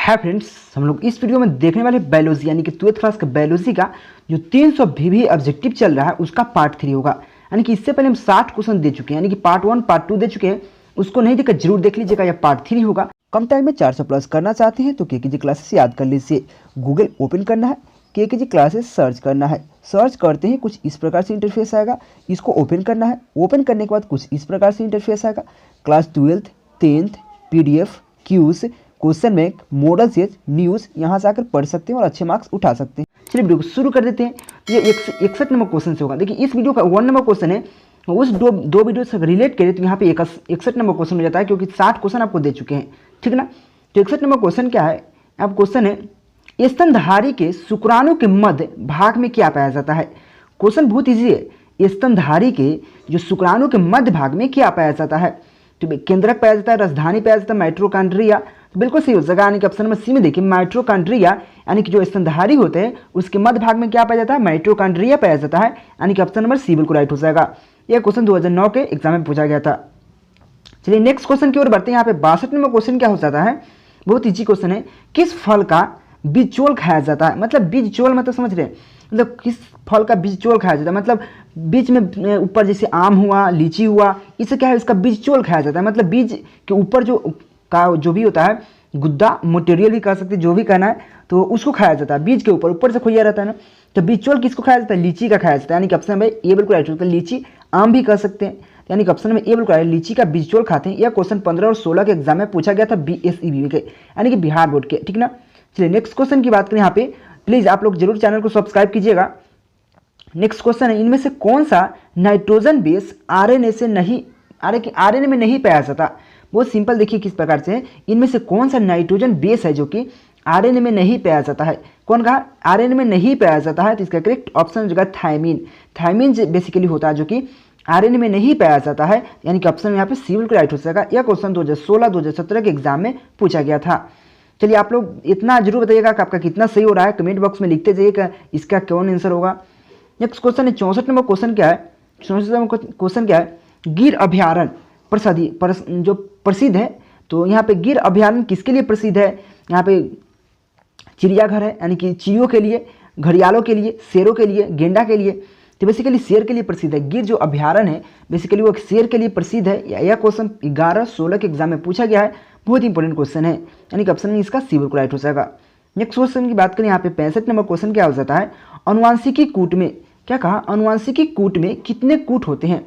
है फ्रेंड्स, हम लोग इस वीडियो में देखने वाले बायोलॉजी यानी कि 12th क्लास का बायोलॉजी का जो 300 भी ऑब्जेक्टिव चल रहा है उसका पार्ट 3 होगा। यानी कि इससे पहले हम 60 क्वेश्चन दे चुके हैं, यानी कि पार्ट 1 पार्ट 2 दे चुके हैं। उसको नहीं देखकर जरूर देख लीजिएगा, यह पार्ट 3 होगा। कम टाइम में 400 प्लस करना चाहते हैं तो केकेजी क्लासेस याद कर लीजिए। गूगल ओपन करना है, केकेजी क्लासेस सर्च करना है। सर्च करते ही कुछ इस प्रकार से इंटरफेस आएगा, इसको ओपन करना है। ओपन करने के बाद कुछ इस प्रकार से इंटरफेस आएगा। Class 12th 10th PDF Qs question bank model says news यहाँ से आकर पढ़ सकते हैं और अच्छे मार्क्स उठा सकते हैं। चलिए वीडियो को शुरू कर देते हैं। ये 61 नंबर क्वेश्चन से होगा। देखिए इस वीडियो का 1 नंबर क्वेश्चन है, उस दो वीडियो से रिलेट करें तो यहाँ पे 61 नंबर क्वेश्चन हो जाता है, क्योंकि 60 क्वेश्चन आपको दे चुके हैं, ठीक ना। तो 61 नंबर क्वेश्चन क्या है, आप क्वेश्चन है स्तनधारी के शुक्राणु के मध्य भाग में क्या पाया जाता है। क्वेश्चन बहुत ईजी है। स्तनधारी के जो शुक्राणु के मध्य भाग में क्या पाया जाता है, तो केंद्रक पाया जाता है, राजधानी पाया जाता है, माइटोकॉन्ड्रिया। तो बिल्कुल सही हो जाएगा, यानी कि ऑप्शन नंबर सी में देखिए माइटोकॉन्ड्रिया, यानी कि जो स्तनधारी होते हैं उसके मध्य भाग में क्या पाया जाता है, माइटोकॉन्ड्रिया पाया जाता है, यानी कि ऑप्शन नंबर सी बिल्कुल राइट हो जाएगा। यह क्वेश्चन 2009 के एग्जाम में पूछा गया था। चलिए नेक्स्ट क्वेश्चन की ओर बढ़ते हैं। यहाँ पे 62 नंबर क्वेश्चन क्या हो जाता है, बहुत ईजी क्वेश्चन है। किस फल का बीजचोल खाया जाता है। मतलब बीजचोल मतलब समझ रहे हैं, मतलब किस फल का बीजचोल खाया जाता है, मतलब बीज में ऊपर जैसे आम हुआ, लीची हुआ, इससे क्या है, इसका बीजचोल खाया जाता है। मतलब बीज के ऊपर जो भी होता है गुद्दा, मटेरियल भी कह सकते हैं, जो भी कहना है, तो उसको खाया जाता है। बीज के ऊपर से खोया रहता है ना, तो बीजचोल किसको खाया जाता है, लीची का खाया जाता है। यानी कि ऑप्शन में ए बिल्कुल राइट होता है। लीची आम भी कह सकते हैं, यानी कि ऑप्शन में ए बिल्कुल राइट, लीची का बीजचोल खाते हैं। यह क्वेश्चन 15 और 16 के एग्जाम में पूछा गया था, BSEB के, यानी कि बिहार बोर्ड के, ठीक ना। चलिए नेक्स्ट क्वेश्चन की बात करें। यहाँ पे प्लीज आप लोग जरूर चैनल को सब्सक्राइब कीजिएगा। नेक्स्ट क्वेश्चन है, इनमें से कौन सा नाइट्रोजन बेस आरएनए में नहीं पाया जाता। बहुत सिंपल, देखिए किस प्रकार से है। इनमें से कौन सा नाइट्रोजन बेस है जो कि आरएनए में नहीं पाया जाता है। कौन कहा, आरएनए में नहीं पाया जाता है, तो इसका करेक्ट ऑप्शन हो जाएगा थायमीन। थायमीन बेसिकली होता है जो कि आरएनए में नहीं पाया जाता है, यानी कि ऑप्शन यहाँ पे सी बिल्कुल राइट हो जाएगा। यह क्वेश्चन 2016-2017 के एग्जाम में पूछा गया था। चलिए आप लोग इतना जरूर बताइएगा कि आपका कितना सही हो रहा है, कमेंट बॉक्स में लिखते जाइएगा इसका कौन आंसर होगा। नेक्स्ट क्वेश्चन है 64 नंबर क्वेश्चन क्या है। 64 नंबर क्वेश्चन क्या है, गिर अभ्यारण्य जो प्रसिद्ध है, तो यहाँ पे गिर अभ्यारण्य किसके लिए प्रसिद्ध है। यहाँ पे चिड़ियाघर है, यानी कि चिड़ियों के लिए, घड़ियालों के लिए, शेरों के लिए, गेंडा के लिए। तो बेसिकली शेर के लिए प्रसिद्ध है। गिर जो अभ्यारण्य है बेसिकली वो शेर के लिए प्रसिद्ध है। यह क्वेश्चन 11-16 के एग्जाम में पूछा गया है, बहुत इंपॉर्टेंट क्वेश्चन है, यानी कि ऑप्शन में इसका सी बिल्कुल राइट हो जाएगा। नेक्स्ट क्वेश्चन की बात करें, यहाँ पे 65 नंबर क्वेश्चन क्या हो जाता है, अनुवांशिकी कूट में क्या कहा, अनुवांशिकी कूट में कितने कूट होते हैं।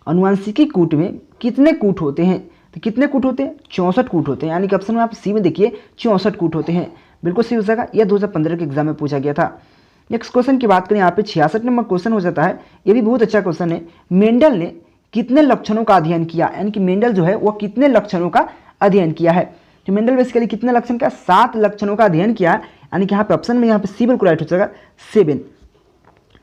अनुवांशिकी कूट में कितने कूट होते हैं, तो कितने कूट होते हैं, 64 कूट होते हैं, यानी कि ऑप्शन में आप सी में देखिए 64 कूट होते हैं, बिल्कुल सही हो जाएगा। यह 2015 के एग्जाम में पूछा गया था। नेक्स्ट क्वेश्चन की बात करें, यहाँ पे 66 नंबर क्वेश्चन हो जाता है। ये भी बहुत अच्छा क्वेश्चन है। मेंडल ने कितने लक्षणों का अध्ययन किया, यानी कि मेंडल जो है वो कितने लक्षणों का अध्ययन किया है। तो मेंडल बेसिकली कितने लक्षण का, 7 लक्षणों का अध्ययन किया, यानी कि यहाँ पे ऑप्शन में यहाँ पे सी बिल्कुल राइट हो जाएगा 7।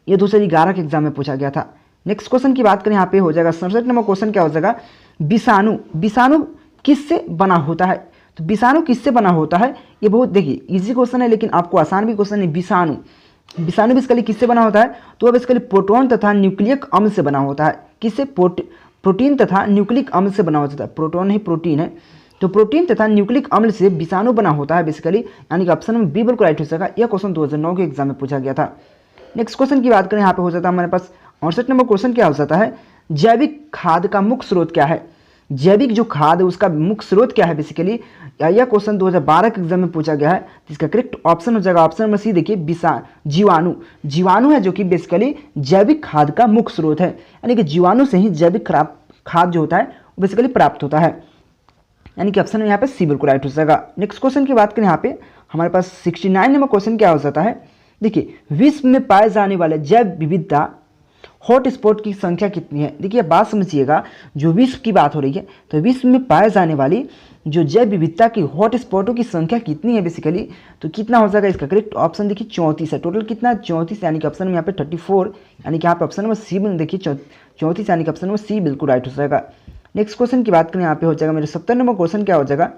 ये 2011 के एग्जाम में पूछा गया था। नेक्स्ट क्वेश्चन की बात करें, यहाँ पे हो जाएगा 67 नंबर क्वेश्चन क्या हो जाएगा, विषाणु किससे बना होता है। तो विषाणु किससे बना होता है, ये बहुत देखिए इजी क्वेश्चन है, लेकिन आपको आसान भी क्वेश्चन है। विषाणु बेसिकली किससे बना होता है, तो वह बेसिकली प्रोटॉन तथा न्यूक्लियक अम्ल से बना होता है। किससे, प्रोटीन तथा न्यूक्लिक अम्ल से बना होता है। प्रोटॉन नहीं प्रोटीन है, तो प्रोटीन तथा न्यूक्लिक अम्ल से विषाणु बना होता है बेसिकली, यानी कि ऑप्शन में बी बिल्कुल राइट हो जाएगा। यह क्वेश्चन 2009 के एग्जाम में पूछा गया था। नेक्स्ट क्वेश्चन की बात करें, यहाँ पे हो जाता है हमारे पास 68 नंबर क्वेश्चन क्या हो जाता है, जैविक खाद का मुख्य स्रोत क्या है। जैविक जो खाद है उसका मुख्य स्रोत क्या है बेसिकली, यह क्वेश्चन 2012 के एग्जाम में पूछा गया है। जिसका करेक्ट ऑप्शन हो जाएगा ऑप्शन नंबर सी, देखिए जीवाणु है जो कि बेसिकली जैविक खाद का मुख्य स्रोत है, यानी कि जीवाणु से ही जैविक खाद जो होता है वो बेसिकली प्राप्त होता है, यानी कि ऑप्शन में यहाँ पे सी बिल्कुल राइट हो जाएगा। नेक्स्ट क्वेश्चन की बात करें, यहाँ पे हमारे पास 69 नंबर क्वेश्चन क्या हो जाता है, देखिए विश्व में पाए जाने वाले जैव विविधता हॉटस्पॉट की संख्या कितनी है। देखिए बात समझिएगा, जो विश्व की बात हो रही है, तो विश्व में पाए जाने वाली जो जैव विविधता की हॉटस्पॉटों की संख्या कितनी है बेसिकली, तो कितना हो जाएगा। इसका करेक्ट ऑप्शन देखिए 34 है। टोटल कितना, 34, यानी कि ऑप्शन में यहाँ पे 34, यानी कि यहाँ पे ऑप्शन नंबर सी में देखिए 34, यानी कि ऑप्शन नंबर सी बिल्कुल राइट हो जाएगा। नेक्स्ट क्वेश्चन की बात करें, यहाँ पे हो जाएगा मेरे 70 नंबर क्वेश्चन क्या हो जाएगा,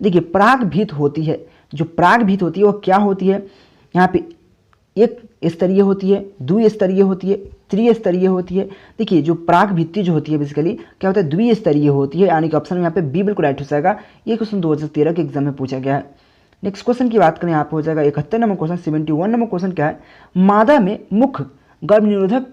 देखिए परागभीत होती है। जो परागभीत होती है वो क्या होती है, यहाँ पे एक स्तरीय होती है, द्विस्तरीय होती है, त्रिस्तरीय होती है। देखिए जो प्राक भित्ति जो होती है बेसिकली क्या होता है, द्विस्तरीय होती है, यानी कि ऑप्शन में यहाँ पे बी बिल्कुल राइट हो जाएगा। ये क्वेश्चन 2013 के एग्जाम में पूछा गया है। नेक्स्ट क्वेश्चन की बात करें यहाँ पे हो जाएगा 71 नंबर क्वेश्चन। 71 नंबर क्वेश्चन क्या है, मादा में मुख्य गर्भ निरोधक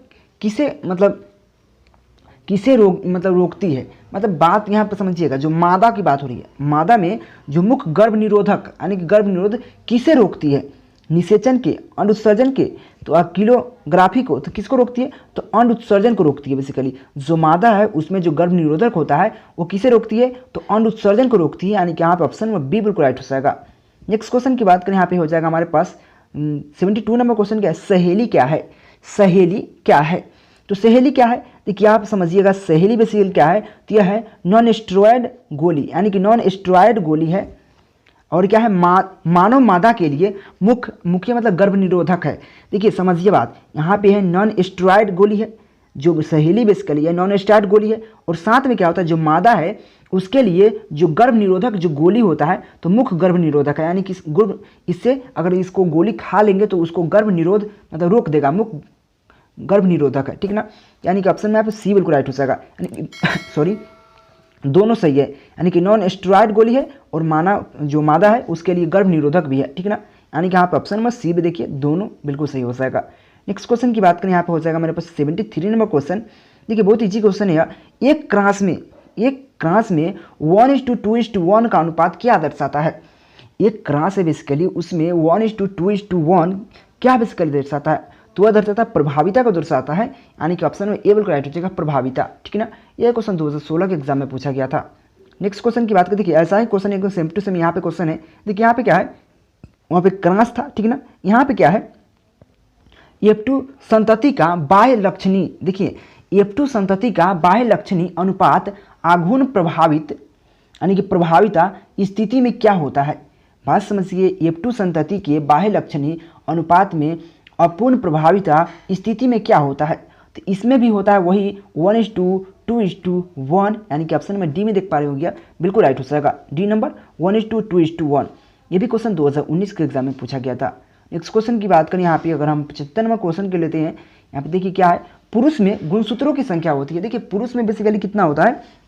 किसे रोकती है। मतलब बात यहाँ पर समझिएगा, जो मादा की बात हो रही है, मादा में जो मुख्य गर्भ निरोधक यानी कि गर्भ निरोध किसे रोकती है, निषेचन के, अंड उत्सर्जन के, तो किलोग्राफी को, तो किसको रोकती है, तो अंड उत्सर्जन को रोकती है। बेसिकली जो मादा है उसमें जो गर्भ निरोधक होता है वो किसे रोकती है, तो अंड उत्सर्जन को रोकती है, यानी कि यहाँ पे ऑप्शन में बी बिल्कुल राइट हो जाएगा। नेक्स्ट क्वेश्चन की बात करें यहाँ पे हो जाएगा हमारे पास 72 नंबर क्वेश्चन क्या है, सहेली क्या है। सहेली क्या है, तो सहेली क्या है, देखिए आप समझिएगा सहेली बेसिकली क्या है, तो यह है नॉन स्टेरॉयड गोली, यानी कि नॉन स्टेरॉयड गोली है और क्या है मानव मादा के लिए मुख्य मतलब गर्भ निरोधक है। देखिए समझिए बात, यहाँ पे है नॉन स्टेरॉयड गोली है, जो सहेली बेसिकली है नॉन स्टेरॉयड गोली है, और साथ में क्या होता है जो मादा है उसके लिए जो गर्भ निरोधक जो गोली होता है तो मुख्य गर्भ निरोधक है, यानी कि इससे अगर इसको गोली खा लेंगे तो उसको गर्भ निरोध मतलब रोक देगा, मुख्य गर्भ निरोधक है, ठीक ना। यानी कि ऑप्शन में आप सी बिल्कुल राइट हो जाएगा, यानी सॉरी दोनों सही है, यानी कि नॉन स्टेरॉयड गोली है और जो मादा है उसके लिए गर्भ निरोधक भी है, ठीक ना। यानी कि यहाँ पे ऑप्शन में सी भी देखिए दोनों बिल्कुल सही हो जाएगा। नेक्स्ट क्वेश्चन की बात करें यहाँ पे हो जाएगा मेरे पास 73 नंबर क्वेश्चन। देखिए बहुत ईजी क्वेश्चन है, एक क्रास में 1:2:1 का अनुपात क्या दर्शाता है। एक क्रास है बेसिकली, उसमें 1:2:1 क्या बेसिकली दर्शाता है, तो वह दर्शाता है प्रभाविता को दर्शाता है, यानी कि ऑप्शन में ए बिल्कुल राइट हो जाएगा प्रभाविता, ठीक है ना। यह क्वेश्चन 2016 के एग्जाम में पूछा गया था। नेक्स्ट क्वेश्चन की बात करें, देखिए ऐसा ही क्वेश्चन एकदम सेम टू सेम यहाँ पे क्वेश्चन है। देखिए यहाँ पे क्या है, वहाँ पे क्रास था, ठीक है ना। यहाँ पे क्या है, F2 संतति का बाह्य लक्षणी, देखिए F2 संतति का बाह्य लक्षणी अनुपात आघूर्ण प्रभावित यानी कि प्रभाविता स्थिति में क्या होता है। बात समझिए, F2 संतति के बाह्य लक्षणी अनुपात में अपूर्ण प्रभाविता स्थिति में क्या होता है, तो इसमें भी होता है वही 1:2:1, यानी कि ऑप्शन में डी में देख पा रहे हो गया, बिल्कुल राइट हो जाएगा डी नंबर 1:2:1। ये भी क्वेश्चन 2019 के एग्जाम में पूछा गया था। नेक्स्ट क्वेश्चन की बात करें यहाँ पे, अगर हम 75 नंबर क्वेश्चन के लेते हैं, यहाँ पे देखिए क्या है, पुरुष में गुणसूत्रों की संख्या होती है। देखिए पुरुष में बेसिकली कितना होता है,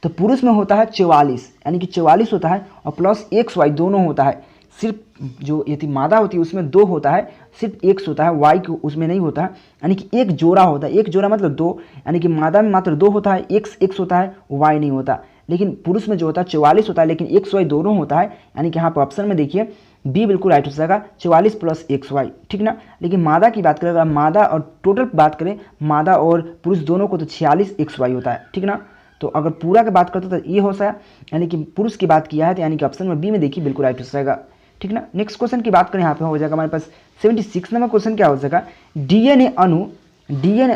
तो पुरुष में होता है 44, यानी कि 44 होता है और प्लस XY दोनों होता है। सिर्फ जो यदि मादा होती है उसमें 2 होता है, सिर्फ X होता है, Y को उसमें नहीं होता है, यानी कि एक जोड़ा होता है, एक जोड़ा मतलब 2, यानी कि मादा में मात्र 2 होता है, X होता है, Y नहीं होता। लेकिन पुरुष में जो होता है 44 होता है, लेकिन XY दोनों होता है, यानी कि यहाँ पर ऑप्शन में देखिए बी बिल्कुल राइट हो जाएगा 44 + XY, ठीक ना। लेकिन मादा की बात करें, अगर मादा और टोटल बात करें मादा और पुरुष दोनों को, तो 46 XY होता है, ठीक ना। तो अगर पूरा की बात करते तो ये हो जाए, यानी कि पुरुष की बात किया है, तो यानी कि ऑप्शन में बी में देखिए बिल्कुल राइट हो जाएगा, ठीक ना। नेक्स्ट क्वेश्चन की बात करें, यहाँ पे हो जाएगा हमारे पास 76 नंबर क्वेश्चन क्या हो जाएगा, डीएनए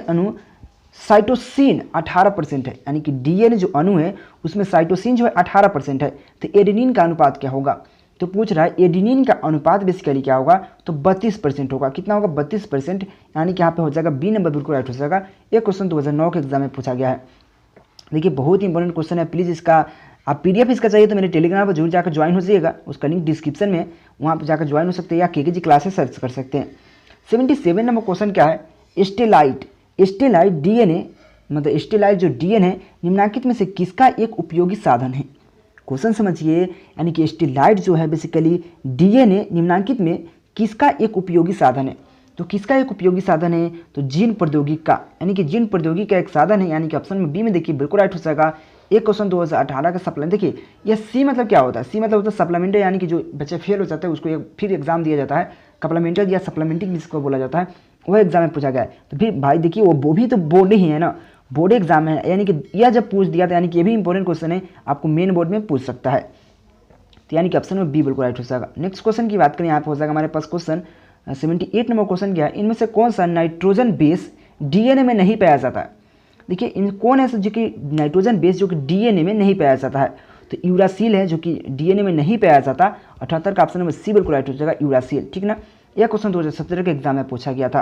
अणु साइटोसिन 18% है, यानी कि डीएनए जो अणु है उसमें साइटोसिन जो है 18% है, तो एडेनिन का अनुपात क्या होगा। तो पूछ रहा है एडेनिन का अनुपात बेसिकली क्या होगा, तो 32% होगा। कितना होगा, 32%, यानी कि यहाँ पे हो जाएगा बी नंबर बिल्कुल राइट हो जाएगा। ये क्वेश्चन 2009 के एग्जाम में पूछा गया है। देखिए बहुत इंपॉर्टेंट क्वेश्चन है, प्लीज़ इसका आप PDF इसका चाहिए तो मेरे टेलीग्राम पर जरूर जाकर ज्वाइन हो जाइएगा, उसका लिंक डिस्क्रिप्शन में, वहाँ पर जाकर ज्वाइन हो सकते हैं या KKG क्लासेस सर्च कर सकते हैं। 77 नंबर क्वेश्चन क्या है, स्टेलाइट डीएनए मतलब स्टेलाइट जो डीएनए है निम्नलिखित में से किसका एक उपयोगी साधन है। क्वेश्चन समझिए, यानी कि स्टेलाइट जो है बेसिकली डीएनए निम्नलिखित में किसका एक उपयोगी साधन है। तो किसका एक उपयोगी साधन है, तो जीन प्रौद्योगिकी का, यानी कि जीन प्रौद्योगिकी का एक साधन है, यानी कि ऑप्शन में बी में देखिए बिल्कुल राइट हो जाएगा। एक क्वेश्चन 2018 का सप्लीमेंट, देखिए यह सी मतलब क्या होता है, सी मतलब होता है सप्लीमेंट्री, यानी कि जो बच्चे फेल हो जाते हैं उसको फिर एग्जाम दिया जाता है, कप्लीमेंट्री या सप्लीमेंट्री जिसको बोला जाता है, वह एग्जाम में पूछा गया है। तो फिर भाई देखिए वो भी तो बोर्ड ही है ना, बोर्ड एग्जाम है, यानी कि यह जब पूछ दिया था, यानी कि ये भी इंपॉर्टेंट क्वेश्चन है, आपको मेन बोर्ड में पूछ सकता है, तो यानी कि ऑप्शन में बी बिल्कुल राइट हो जाएगा। नेक्स्ट क्वेश्चन की बात करें, यहाँ पे हो जाएगा हमारे पास क्वेश्चन 78 नंबर क्वेश्चन क्या है, इनमें से कौन सा नाइट्रोजन बेस डीएनए में नहीं पाया जाता है। देखिए इन कौन है जो कि नाइट्रोजन बेस जो कि डीएनए में नहीं पाया जाता है, तो यूरासिल है जो कि डीएनए में नहीं पाया जाता। 78 का ऑप्शन में सी बिल्कुल राइट हो जाएगा यूरासिल, ठीक ना। यह क्वेश्चन 2017 के एग्जाम में पूछा गया था।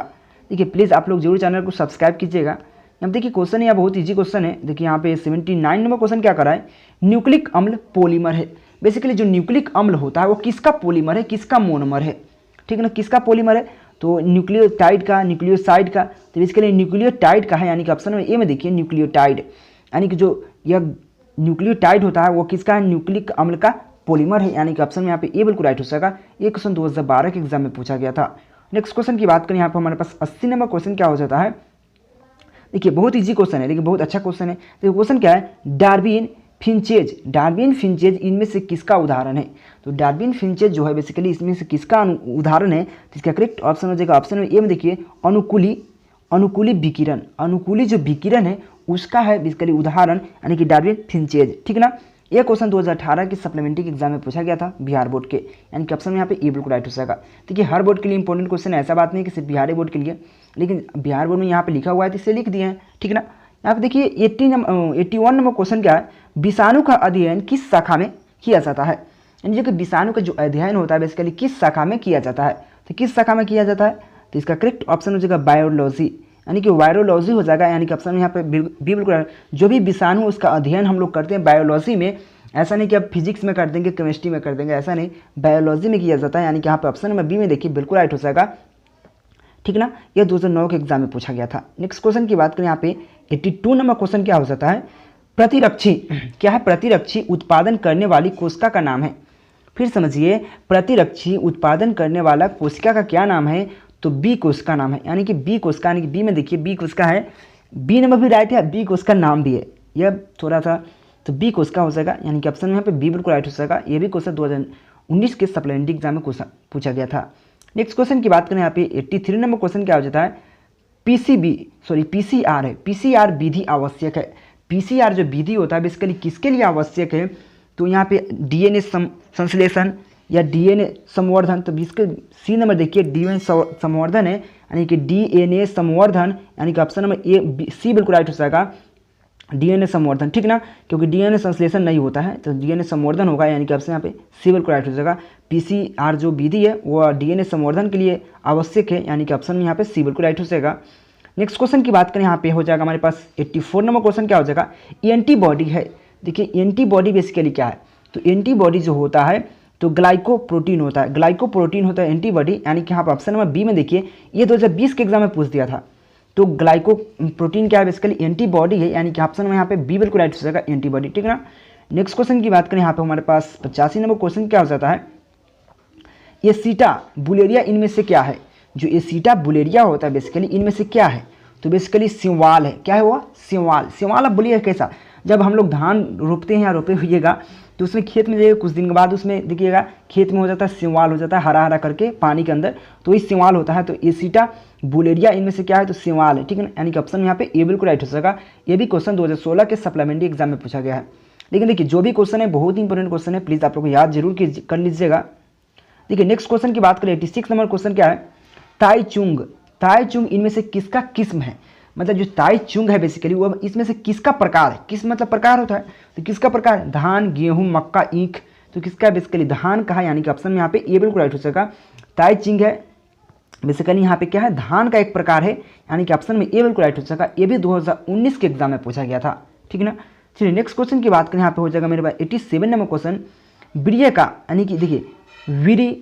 देखिए प्लीज़ आप लोग जरूर चैनल को सब्सक्राइब कीजिएगा। यहाँ देखिए क्वेश्चन है, यह बहुत ईजी क्वेश्चन है। देखिए यहाँ पे 79 नंबर क्वेश्चन क्या करा है, न्यूक्लिक अम्ल पॉलीमर है। बेसिकली जो न्यूक्लिक अम्ल होता है वो किसका पॉलीमर है, किसका मोनोमर है, ठीक है ना, किसका पॉलीमर है, तो न्यूक्लियोटाइड का, न्यूक्लियोसाइड का, तो इसके लिए न्यूक्लियोटाइड का है, यानी कि ऑप्शन में ए में देखिए न्यूक्लियोटाइड, यानी कि जो यह न्यूक्लियोटाइड होता है वो किसका है, न्यूक्लिक अम्ल का पॉलीमर है, यानी कि ऑप्शन में यहाँ पे ए बिल्कुल राइट हो सकेगा। ये क्वेश्चन 2012 के एग्जाम में पूछा गया था। नेक्स्ट क्वेश्चन की बात करें, यहाँ पर हमारे पास 80 नंबर क्वेश्चन क्या हो जाता है, देखिए बहुत इजी क्वेश्चन है, देखिए बहुत अच्छा क्वेश्चन है। देखिए क्वेश्चन क्या है, डार्विन फिंचेज, डार्विन फिंचेज इनमें से किसका उदाहरण है। तो डार्विन फिंचेज जो है बेसिकली इसमें से किसका उदाहरण है, तो इसका करेक्ट ऑप्शन हो जाएगा ऑप्शन में ए में देखिए अनुकूली विकिरण, अनुकूली जो विकिरण है उसका है बेसिकली उदाहरण, यानी कि डार्विन फिंचेज, ठीक ना। यह क्वेश्चन 2018 के सप्लीमेंट्री के एग्जाम में पूछा गया था बिहार बोर्ड के, यानी कि ऑप्शन में यहाँ पे ए बिल्कुल राइट हो जाएगा। देखिए हर बोर्ड के लिए इंपॉर्टेंट क्वेश्चन है, ऐसा बात नहीं कि सिर्फ बिहारी बोर्ड के लिए, लेकिन बिहार बोर्ड में यहाँ पे लिखा हुआ है तो इसे लिख दिए हैं, ठीक ना। यहाँ पे देखिए 81 नंबर क्वेश्चन क्या है, विषाणु का अध्ययन किस शाखा में किया जाता है, यानी जो विषाणु का जो अध्ययन होता है बेसिकली किस शाखा में किया जाता है, तो किस शाखा में किया जाता है, तो इसका करेक्ट ऑप्शन हो जाएगा बायोलॉजी, यानी कि वायरोलॉजी हो जाएगा, यानी कि ऑप्शन में यहाँ पे बी बिल्कुल जो भी विषाणु उसका अध्ययन हम लोग करते हैं बायोलॉजी में, ऐसा नहीं कि आप फिजिक्स में कर देंगे केमिस्ट्री में कर देंगे, ऐसा नहीं, बायोलॉजी में किया जाता है, यानी कि यहाँ पे ऑप्शन नंबर बी में देखिए बिल्कुल राइट हो जाएगा, ठीक ना। यह 2009 के एग्जाम में पूछा गया था। नेक्स्ट क्वेश्चन की बात करें, यहाँ पे 82 नंबर क्वेश्चन क्या हो जाता है, प्रतिरक्षी क्या है, प्रतिरक्षी उत्पादन करने वाली कोशिका का नाम है। फिर समझिए, प्रतिरक्षी उत्पादन करने वाला कोशिका का क्या नाम है, तो बी कोशिका नाम है, यानी कि बी कोशिका, यानी कि बी में देखिए बी कोशिका है, बी नंबर भी राइट है, बी कोशिका नाम भी है, यह थोड़ा सा तो बी कोशिका हो जाएगा, यानी कि ऑप्शन में यहाँ पे बी बिल्कुल राइट हो जाएगा। ये भी क्वेश्चन 2019 के सप्लीमेंट्री एग्जाम में पूछा गया था। नेक्स्ट क्वेश्चन की बात करें, यहाँ पे 83 नंबर क्वेश्चन क्या हो जाता है, पीसीआर है, पीसीआर विधि आवश्यक है। पीसीआर जो विधि होता है बेसिकली किसके लिए आवश्यक है, तो यहाँ पे डीएनए संश्लेषण या डीएनए संवर्धन, तो इसके सी नंबर देखिए डीएनए संवर्धन है, यानी कि डीएनए संवर्धन, यानी कि ऑप्शन नंबर ए सी बिल्कुल राइट हो जाएगा, डीएनए संवर्धन, ठीक ना, क्योंकि डीएनए संश्लेषण नहीं होता है तो डीएनए संवर्धन होगा, यानी कि ऑप्शन यहाँ पे सी बिल्कुल राइट हो जाएगा। पीसीआर जो विधि है वो डीएनए संवर्धन के लिए आवश्यक है, यानी कि ऑप्शन में यहाँ पे सी बिल्कुल राइट हो जाएगा। नेक्स्ट क्वेश्चन की बात करें, यहाँ पे हो जाएगा हमारे पास 84 नंबर क्वेश्चन क्या हो जाएगा, एंटीबॉडी है। देखिए एंटीबॉडी बेसिकली क्या है, तो एंटीबॉडी जो होता है तो ग्लाइकोप्रोटीन होता है, ग्लाइकोप्रोटीन होता है एंटीबॉडी, यानी कि यहाँ पर ऑप्शन नंबर बी में देखिए ये 2020 के एग्जाम में पूछ दिया था। तो ग्लाइकोप्रोटीन क्या है, बेसिकली एंटीबॉडी है, यानी कि ऑप्शन में यहाँ पे बी बिल्कुल राइट हो जाएगा एंटीबॉडी, ठीक है ना। नेक्स्ट क्वेश्चन की बात करें, यहाँ पे हमारे पास 85 नंबर क्वेश्चन क्या हो जाता है, ये सीटा बुलेरिया इनमें से क्या है। जो ये सीटा बुलेरिया होता है बेसिकली इनमें से क्या है, तो बेसिकली सिंवाल है। क्या है वो, सिंवाल। सिंवाल आप बोलिए कैसा, जब हम लोग धान रोपते हैं या रोपे हुईएगा तो उसमें खेत में जाइए, कुछ दिन के बाद उसमें देखिएगा खेत में हो जाता है सिंवाल, हो जाता है हरा हरा करके पानी के अंदर, तो ये सिंवाल होता है। तो ये सीटा बुलेरिया इनमें से क्या है, तो सिंवाल है, ठीक है ना, यानी कि ऑप्शन यहाँ पे ए बिल्कुल राइट हो जाएगा। ये भी क्वेश्चन 2016 के सप्लीमेंट्री एग्जाम में पूछा गया है। लेकिन देखिए जो भी क्वेश्चन है बहुत ही इंपॉर्टेंट क्वेश्चन है, प्लीज़ आप लोग याद जरूर कर लीजिएगा। देखिए नेक्स्ट क्वेश्चन की बात करें, 86 नंबर क्वेश्चन क्या है, ताइचुंग। ताइचुंग इनमें से किसका किस्म है, मतलब जो ताइचुंग है बेसिकली वो इसमें से किसका प्रकार है, किस मतलब प्रकार होता है, तो किसका प्रकार, धान, गेहूं, मक्का, ईख, तो किसका बेसिकली धान का है, यानी कि ऑप्शन में यहाँ पे ए बिल्कुल राइट हो जाएगा। ताइचिंग है बेसिकली यहाँ पे क्या है, धान का एक प्रकार है, यानी कि ऑप्शन में ए बिल्कुल राइट हो जाएगा। ये भी 2019 के एग्जाम में पूछा गया था, ठीक है ना। चलिए नेक्स्ट क्वेश्चन की बात करें, यहाँ पे हो जाएगा मेरे पास 87 नंबर क्वेश्चन, वीर्य का, यानी कि देखिए वीर्य,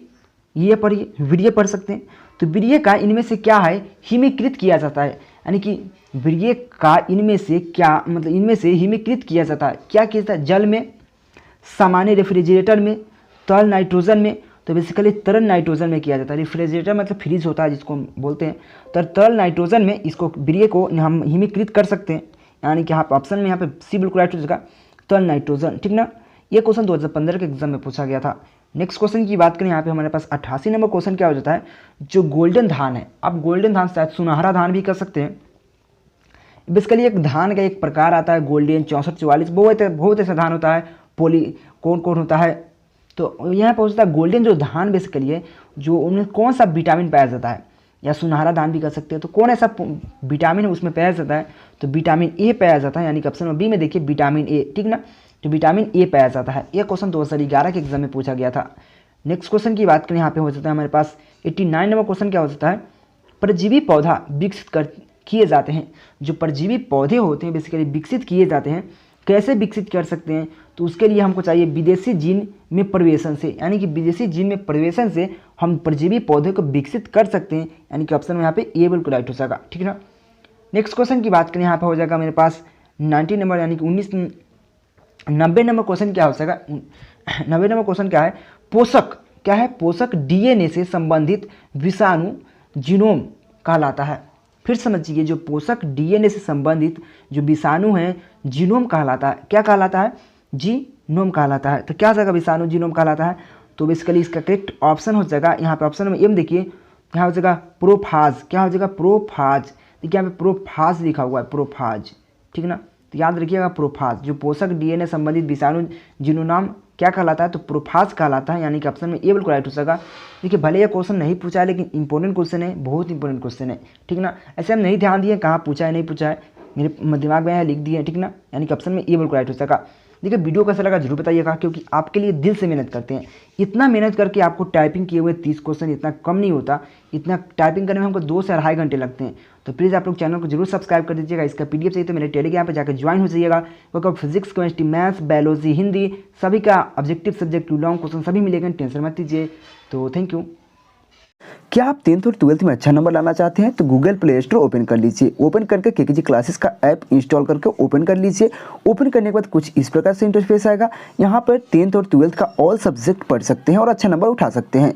ये पढ़िए, वीर्य पढ़ सकते हैं। तो वीर्य का इनमें से क्या है, हिमीकृत किया जाता है, यानी कि वीर्य का इनमें से क्या, मतलब इनमें से हिमीकृत किया जाता है, क्या किया जाता है, जल में, सामान्य रेफ्रिजरेटर में, तरल नाइट्रोजन में, तो बेसिकली तरल नाइट्रोजन में किया जाता है। रेफ्रिजरेटर मतलब फ्रीज होता है जिसको हम बोलते हैं, तो तरल नाइट्रोजन में इसको वीर्य को हम हिमीकृत कर सकते हैं, यानी कि यहाँ ऑप्शन में यहाँ पे सी बिल्कुल राइट हो जाएगा, तरल नाइट्रोजन, ठीक ना। ये क्वेश्चन 2015 के एग्जाम में पूछा गया था। नेक्स्ट क्वेश्चन की बात करें, यहाँ पे हमारे पास 88 नंबर क्वेश्चन क्या हो जाता है, जो गोल्डन धान है, आप गोल्डन धान शायद सुनहरा धान भी कर सकते हैं। बेसिकली एक धान का एक प्रकार आता है गोल्डन 6444, बहुत ऐसा धान होता है, कौन होता है, तो यहाँ पर होता है गोल्डन जो धान बेसिकली है, जो उनमें कौन सा विटामिन पाया जाता है, या सुनहरा धान भी कर सकते हैं, तो कौन ऐसा विटामिन उसमें पाया जाता है, तो विटामिन ए पाया जाता है, यानी कि ऑप्शन बी में देखिए विटामिन ए, ठीक ना, तो विटामिन ए पाया जाता है। यह क्वेश्चन 2011 के एग्जाम में पूछा गया था। नेक्स्ट क्वेश्चन की बात करें, यहाँ पे हो जाता है हमारे पास 89 नंबर क्वेश्चन क्या हो जाता है, परजीवी पौधा विकसित किए जाते हैं। जो परजीवी पौधे होते हैं बेसिकली विकसित किए जाते हैं, कैसे विकसित कर सकते हैं, तो उसके लिए हमको चाहिए विदेशी जीन में प्रवेशन से, यानी कि विदेशी जीन में प्रवेशन से हम परजीवी पौधे को विकसित कर सकते हैं, यानी कि ऑप्शन में यहाँ पे ए बिल्कुल राइट हो जाएगा। ठीक है ना। नेक्स्ट क्वेश्चन की बात करें, यहाँ पे हो जाएगा मेरे पास 90 नंबर, यानी कि 90 नंबर क्वेश्चन क्या हो जाएगा। 90 नंबर क्वेश्चन क्या है, पोषक क्या है, पोषक डीएनए से संबंधित विषाणु जीनोम कहलाता है। फिर समझिए, जो पोषक डीएनए से संबंधित जो विषाणु हैं जीनोम कहलाता है। क्या कहलाता है, जीनोम कहलाता है। तो क्या हो जाएगा, विषाणु जीनोम कहलाता है। तो बेसिकली इसका करेक्ट ऑप्शन हो जाएगा यहाँ पे ऑप्शन में एम, देखिए यहाँ हो जाएगा प्रोफाज। क्या हो जाएगा, प्रोफाज। देखिए यहाँ पे प्रोफाज लिखा हुआ है, प्रोफाज। ठीक है ना। तो याद रखिएगा प्रोफाज, जो पोषक डीएनए संबंधित विषाणु जीनोम क्या कहलाता है, तो प्रोफाज कहलाता है, यानी कि ऑप्शन में ए बिल्कुल राइट हो जाएगा। देखिए भले ये क्वेश्चन नहीं पूछा है, लेकिन इंपॉर्टेंट क्वेश्चन है, बहुत इंपॉर्टेंट क्वेश्चन है। ठीक ना। ऐसे हम नहीं ध्यान दिए कहाँ पूछा है नहीं पूछा है, मेरे दिमाग में यहाँ लिख दिए। ठीक ना, यानी कि ऑप्शन में ए बिल्कुल राइट हो जाएगा। देखिए वीडियो कैसा लगा जरूर बताइएगा, क्योंकि आपके लिए दिल से मेहनत करते हैं। इतना मेहनत करके आपको टाइपिंग किए हुए 30 क्वेश्चन इतना कम नहीं होता, इतना टाइपिंग करने में हमको 2 से 2.5 घंटे लगते हैं। तो प्लीज़ आप लोग चैनल को जरूर सब्सक्राइब कर दीजिएगा। इसका पीडीएफ चाहिए तो मेरे टेलीग्राम पर जाकर ज्वाइन हो जाइएगा, क्योंकि physics, chemistry, maths, biology, Hindi सभी का ऑब्जेक्टिव सब्जेक्ट लॉन्ग क्वेश्चन सभी मिलेगा, टेंशन मत लीजिए। तो थैंक यू। क्या आप 10th और 12th में अच्छा नंबर लाना चाहते हैं तो गूगल प्ले स्टोर ओपन कर लीजिए। ओपन करके केकेजी क्लासेस का ऐप इंस्टॉल करके ओपन कर लीजिए। ओपन करने के बाद कुछ इस प्रकार से इंटरफेस आएगा। यहाँ पर 10th और 12th का ऑल सब्जेक्ट पढ़ सकते हैं और अच्छा नंबर उठा सकते हैं।